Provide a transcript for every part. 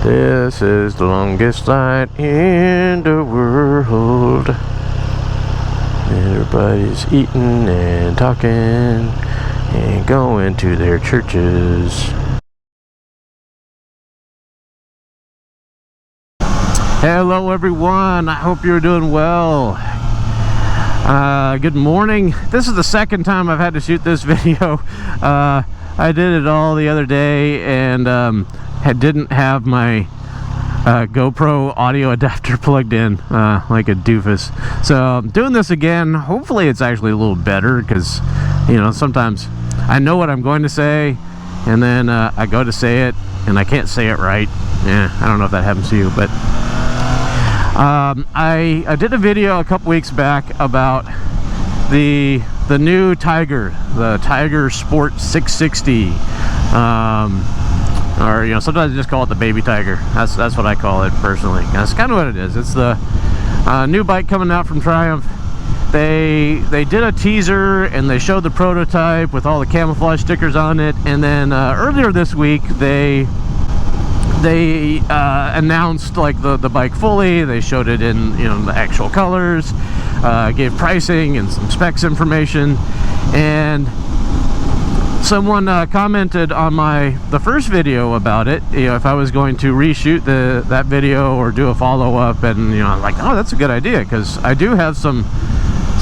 This is the longest flight in the world. Everybody's eating and talking and going to their churches. Hello everyone, I hope you're doing well. Good morning. This is the second time I've had to shoot this video. I did it all the other day and didn't have my GoPro audio adapter plugged in like a doofus. So I'm doing this again. Hopefully it's actually a little better, because you know, sometimes I know what I'm going to say and then I go to say it and I can't say it right. I don't know if that happens to you, but I did a video a couple weeks back about the new Tiger, the Tiger Sport 660, or you know, sometimes I just call it the baby Tiger. That's what I call it personally. That's kind of what it is. It's the new bike coming out from Triumph. They did a teaser and they showed the prototype with all the camouflage stickers on it, and then earlier this week they announced like the bike fully. They showed it in, you know, the actual colors, gave pricing and some specs information, and someone commented on the first video about it, you know, if I was going to reshoot that video or do a follow-up. And you know, I'm like, oh, that's a good idea, because I do have some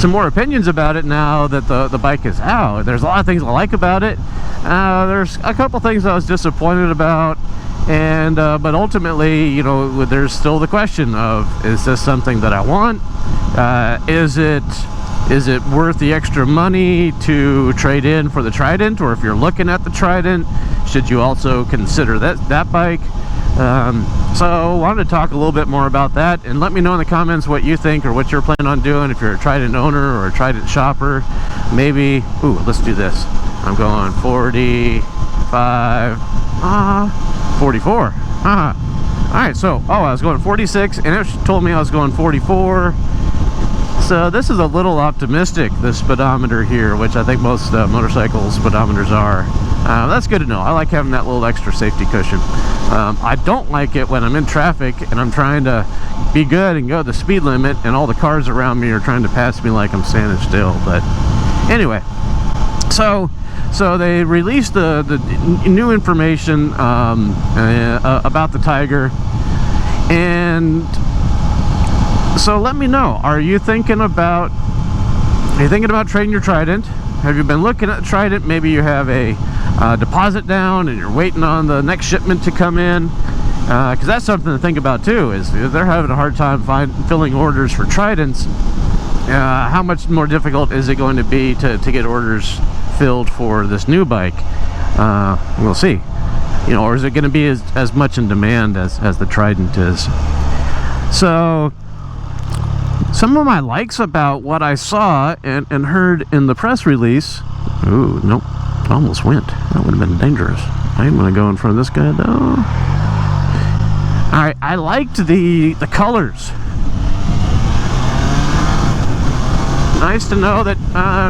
more opinions about it now that the bike is out. There's a lot of things I like about it. There's a couple things I was disappointed about, and but ultimately, you know, there's still the question of, is this something that I want? Is it worth the extra money to trade in for the Trident? Or if you're looking at the Trident, should you also consider that bike? So I wanted to talk a little bit more about that, and let me know in the comments what you think or what you're planning on doing. If you're a Trident owner or a Trident shopper, maybe, ooh, let's do this. I'm going 45, 44. Alright, so, I was going 46, and it told me I was going 44. So this is a little optimistic, this speedometer here, which I think most motorcycle speedometers are. That's good to know. I like having that little extra safety cushion. I don't like it when I'm in traffic and I'm trying to be good and go the speed limit, and all the cars around me are trying to pass me like I'm standing still. But anyway, so they released the new information about the Tiger, and so let me know, are you thinking about trading your Trident? Have you been looking at the Trident? Maybe you have a deposit down and you're waiting on the next shipment to come in, because that's something to think about too, is they're having a hard time filling orders for Tridents. How much more difficult is it going to be to get orders filled for this new bike? We'll see. You know, or is it going to be as much in demand as the Trident is? So some of my likes about what I saw and heard in the press release. Ooh, nope, almost went. That would have been dangerous. I am going to go in front of this guy though. Alright, I liked the colors. Nice to know that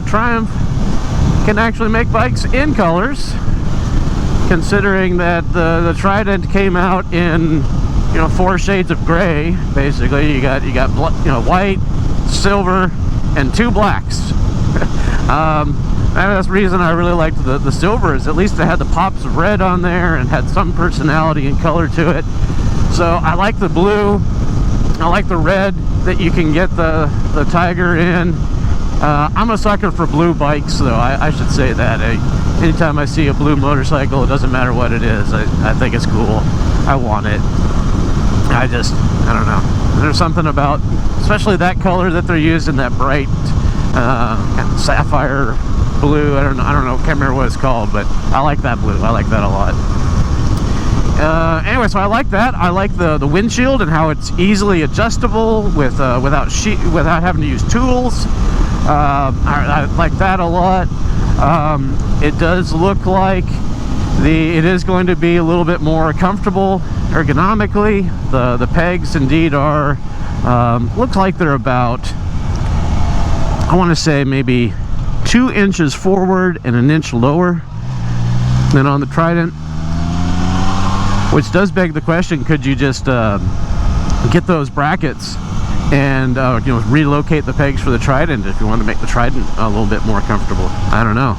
Triumph can actually make bikes in colors, considering that the Trident came out in, you know, 4 shades of gray. Basically, you got you know, white, silver, and 2 blacks. That's the reason I really liked the silver, is at least it had the pops of red on there and had some personality and color to it. So I like the blue. I like the red that you can get the Tiger in. I'm a sucker for blue bikes, though. I should say that. Anytime I see a blue motorcycle, it doesn't matter what it is, I think it's cool. I want it. I don't know. There's something about, especially that color that they're using, that bright kind of sapphire blue. I don't know. Can't remember what it's called, but I like that blue. I like that a lot. Anyway, so I like that. I like the windshield and how it's easily adjustable without having to use tools. I like that a lot. It does look like it is going to be a little bit more comfortable ergonomically. The pegs indeed are, looks like they're about, I want to say maybe 2 inches forward and 1 inch lower than on the Trident. which does beg the question, could you just get those brackets and you know, relocate the pegs for the Trident if you want to make the Trident a little bit more comfortable? I don't know.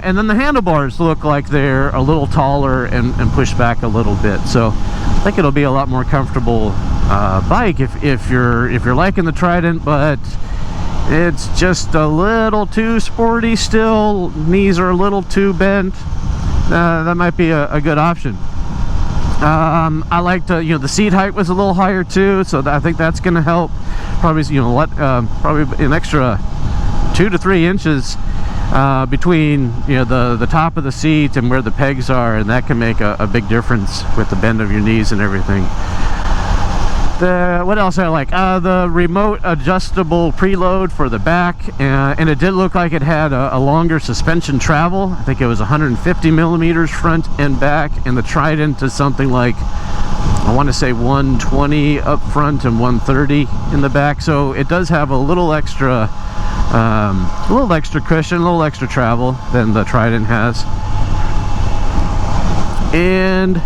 And then the handlebars look like they're a little taller and pushed back a little bit, so I think it'll be a lot more comfortable bike if you're liking the Trident, but it's just a little too sporty still. Knees are a little too bent. That might be a good option. I liked, you know, the seat height was a little higher too, so I think that's going to help. Probably, you know, probably an extra 2 to 3 inches between, you know, the top of the seat and where the pegs are, and that can make a big difference with the bend of your knees and everything. What else I like? The remote adjustable preload for the back, and it did look like it had a longer suspension travel. I think it was 150 millimeters front and back, and the Trident is something like, I want to say 120 up front and 130 in the back, so it does have a little extra cushion, a little extra travel than the Trident has. And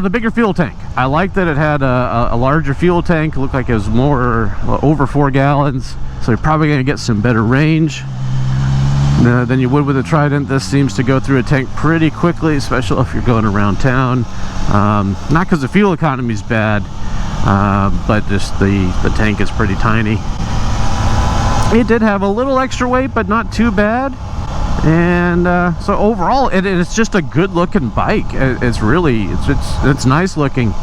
the bigger fuel tank. I like that it had a larger fuel tank. It looked like it was more over 4 gallons, so you're probably going to get some better range than you would with a Trident. This seems to go through a tank pretty quickly, especially if you're going around town. Not because the fuel economy is bad, but just the tank is pretty tiny. It did have a little extra weight, but not too bad. And so overall it's just a good looking bike. It's really it's nice looking.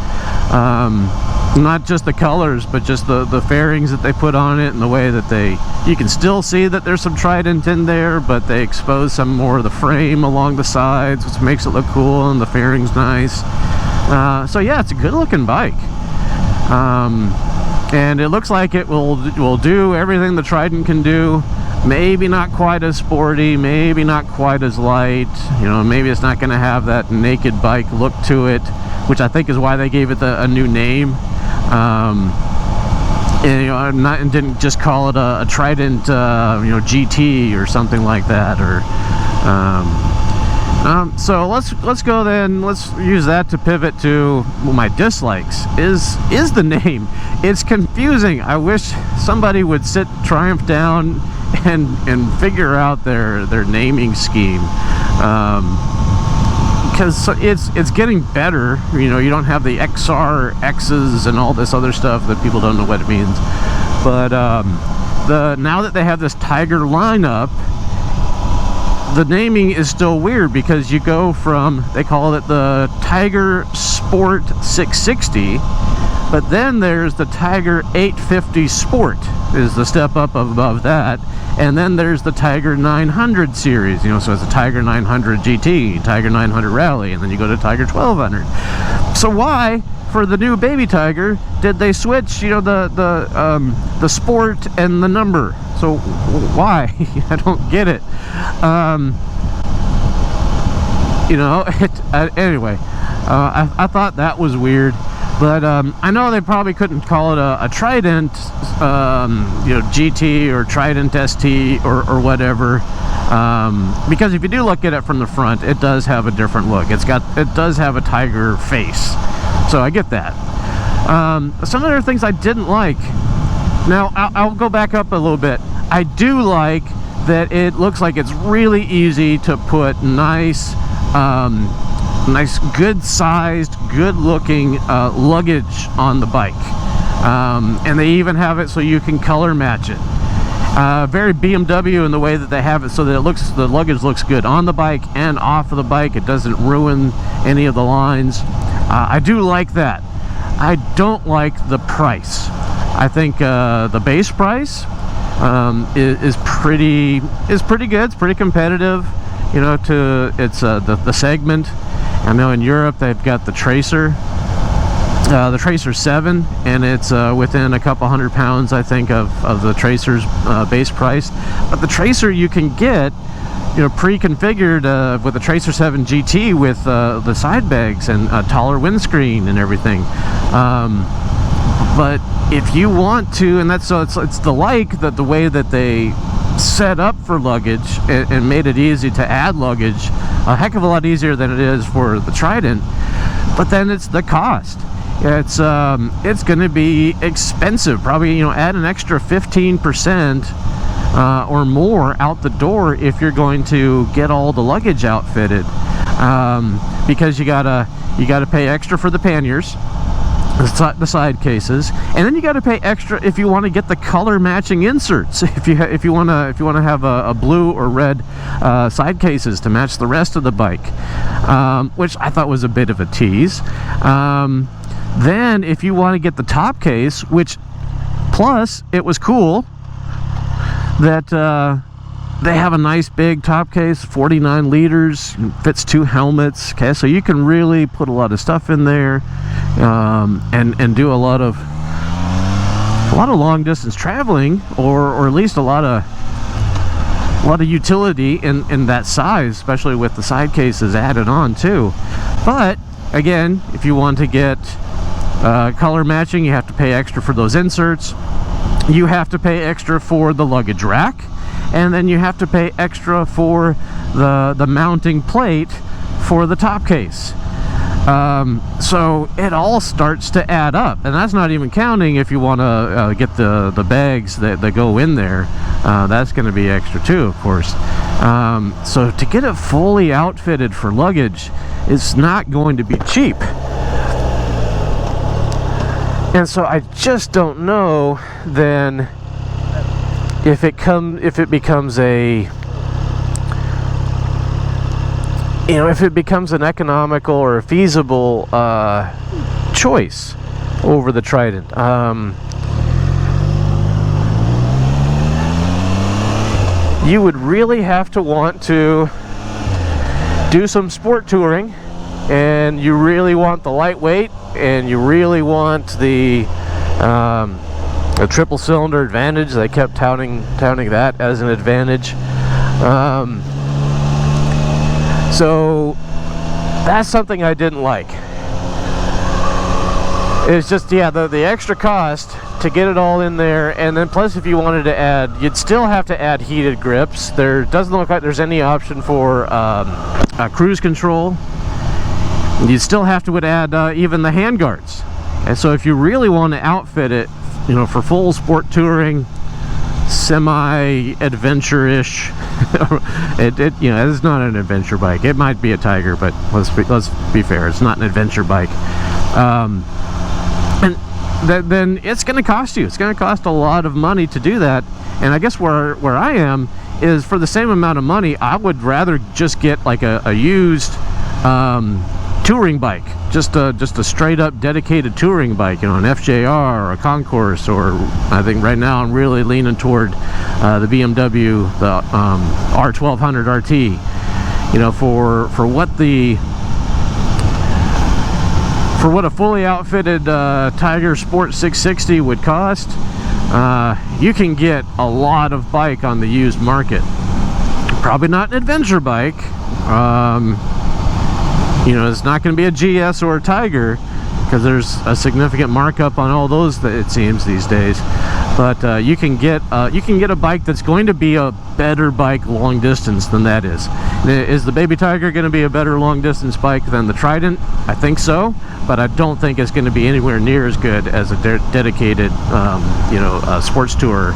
Not just the colors, but just the fairings that they put on it, and the way that you can still see that there's some Trident in there, but they expose some more of the frame along the sides, which makes it look cool, and the fairing's nice. So yeah, it's a good looking bike. And it looks like it will do everything the Trident can do. Maybe not quite as sporty, maybe not quite as light, you know, maybe it's not going to have that naked bike look to it, which I think is why they gave it a new name. And, you know, and didn't just call it a Trident, you know, GT or something like that. Or so let's go then. Let's use that to pivot to my dislikes. Is the name? It's confusing. I wish somebody would sit Triumph down and figure out their naming scheme, because it's getting better. You know, you don't have the XR X's and all this other stuff that people don't know what it means. But now that they have this Tiger lineup, the naming is still weird, because you go from, they call it the Tiger Sport 660, but then there's the Tiger 850 Sport is the step up above that, and then there's the Tiger 900 series, you know, so it's a Tiger 900 GT, Tiger 900 Rally, and then you go to Tiger 1200. So why, for the new baby Tiger, did they switch, you know, the Sport and the number? So why? I don't get it. You know, anyway, I thought that was weird. But I know they probably couldn't call it a Trident, you know, GT or Trident ST or whatever, because if you do look at it from the front, it does have a different look. It does have a Tiger face, so I get that. Some other things I didn't like. Now I'll go back up a little bit. I do like that it looks like it's really easy to put nice, good sized, good looking luggage on the bike, and they even have it so you can color match it. Very BMW in the way that they have it, so that the luggage looks good on the bike and off of the bike. It doesn't ruin any of the lines. I do like that. I don't like the price. I think the base price is pretty good. It's pretty competitive, you know, to the segment. I know in Europe they've got the Tracer 7, and it's within a couple £100, I think, of the Tracer's base price. But the Tracer you can get, you know, pre-configured with the Tracer 7 GT with the side bags and a taller windscreen and everything. But if you want to, and that's so it's the way that they set up for luggage and made it easy to add luggage, a heck of a lot easier than it is for the Trident. But then it's the cost. It's going to be expensive. Probably, you know, add an extra 15% or more out the door if you're going to get all the luggage outfitted, because you gotta pay extra for the panniers, the side cases, and then you got to pay extra if you want to get the color matching inserts. If you want to have a blue or red side cases to match the rest of the bike, which I thought was a bit of a tease. Then if you want to get the top case, which plus it was cool that they have a nice big top case, 49 liters, fits 2 helmets. Okay, so you can really put a lot of stuff in there, and do a lot of long distance traveling, or at least a lot of utility in that size, especially with the side cases added on too. But again, if you want to get color matching, you have to pay extra for those inserts. You have to pay extra for the luggage rack, and then you have to pay extra for the mounting plate for the top case. So it all starts to add up, and that's not even counting if you want to get the bags that go in there. That's going to be extra too, of course. So to get it fully outfitted for luggage, it's not going to be cheap. And so I just don't know then if it becomes a, you know, if it becomes an economical or a feasible choice over the Trident. You would really have to want to do some sport touring, and you really want the lightweight, and you really want the triple cylinder advantage. They kept touting that as an advantage. So that's something I didn't like. It's just, yeah, the extra cost to get it all in there, and then plus if you wanted to add, you'd still have to add heated grips. There doesn't look like there's any option for cruise control. You still have to add even the handguards. And so if you really want to outfit it, you know, for full sport touring, semi-adventure-ish, you know, it's not an adventure bike. It might be a Tiger, but let's be fair, it's not an adventure bike. And then it's going to cost you. It's going to cost a lot of money to do that. And I guess where I am is, for the same amount of money, I would rather just get like a used touring bike, just a straight up dedicated touring bike, you know, an FJR or a Concourse, or I think right now I'm really leaning toward the BMW, the R1200 RT, you know, for what a fully outfitted Tiger Sport 660 would cost. You can get a lot of bike on the used market. Probably not an adventure bike. You know, it's not going to be a GS or a Tiger, because there's a significant markup on all those, it seems, these days. But you can get a bike that's going to be a better bike long distance than that is. Is the Baby Tiger going to be a better long distance bike than the Trident? I think so, but I don't think it's going to be anywhere near as good as a dedicated, you know, sports tour.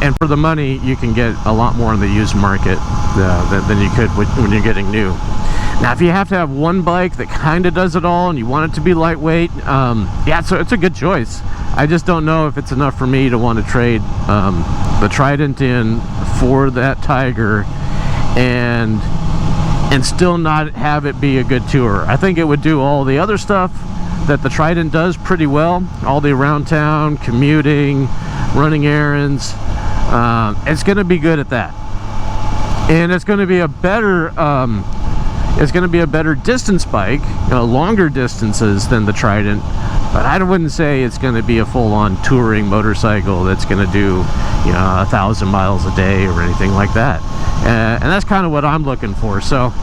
And for the money, you can get a lot more in the used market than you could when you're getting new. Now, if you have to have one bike that kind of does it all and you want it to be lightweight, yeah, so it's a good choice. I just don't know if it's enough for me to want to trade the Trident in for that Tiger and still not have it be a good tour. I think it would do all the other stuff that the Trident does pretty well, all the around town, commuting, running errands. It's going to be good at that, and it's going to be a better distance bike, you know, longer distances than the Trident. But I wouldn't say it's going to be a full-on touring motorcycle that's going to do, you know, 1,000 miles a day or anything like that. And that's kind of what I'm looking for. So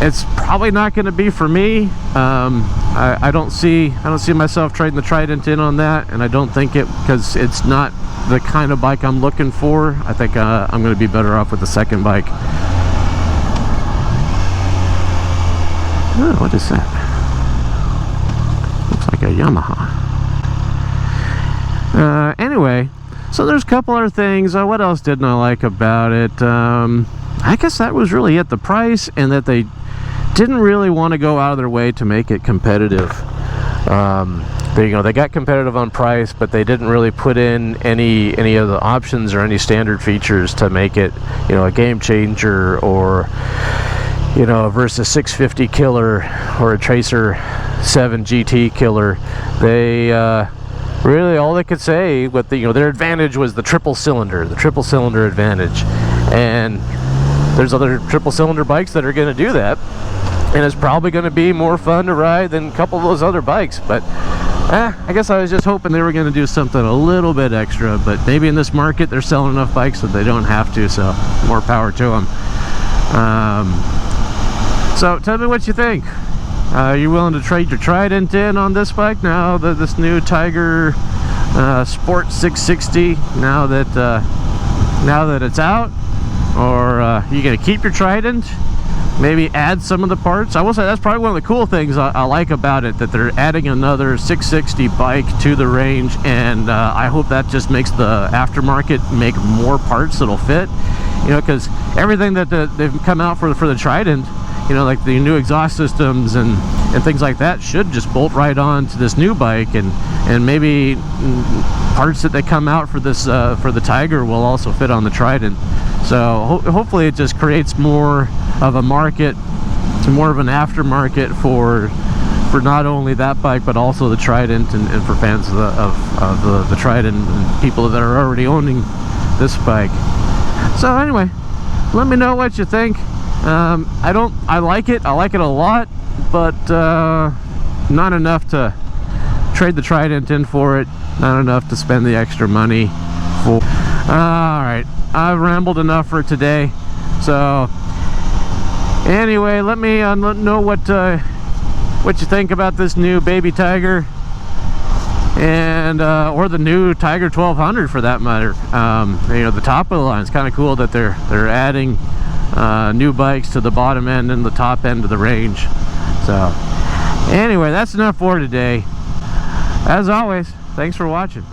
it's probably not going to be for me. I don't see myself trading the Trident in on that, and I don't think it, because it's not the kind of bike I'm looking for. I think I'm going to be better off with the second bike. Oh, what is that? Looks like a Yamaha. Anyway, so there's a couple other things. What else didn't I like about it? I guess that was really it. The price, and that they didn't really want to go out of their way to make it competitive. They got competitive on price, but they didn't really put in any of the options or any standard features to make it, a game changer, or versus 650 killer or a Tracer 7 GT killer. They really, all they could say with their advantage was the triple cylinder advantage, and there's other triple cylinder bikes that are going to do that, and it's probably going to be more fun to ride than a couple of those other bikes. But I guess I was just hoping they were going to do something a little bit extra, but maybe in this market they're selling enough bikes that they don't have to, so more power to them. So tell me what you think. Are you willing to trade your Trident in on this bike now, this new Tiger Sport 660, now that it's out? Or you gonna keep your Trident, maybe add some of the parts? I will say that's probably one of the cool things I like about it, that they're adding another 660 bike to the range, and I hope that just makes the aftermarket make more parts that'll fit, because everything that they've come out for the Trident, like the new exhaust systems and things like that, should just bolt right on to this new bike, and maybe parts that they come out for this for the Tiger will also fit on the Trident. So hopefully it just creates more of a market, more of an aftermarket for not only that bike but also the Trident, and for fans of the Trident and people that are already owning this bike. So anyway, let me know what you think. I like it a lot, but not enough to trade the Trident in for it, not enough to spend the extra money for. Alright, I've rambled enough for today. So anyway, let me know what you think about this new baby Tiger, and or the new Tiger 1200 for that matter. The top of the line is kind of cool that they're adding new bikes to the bottom end and the top end of the range. So anyway, that's enough for today. As always, thanks for watching.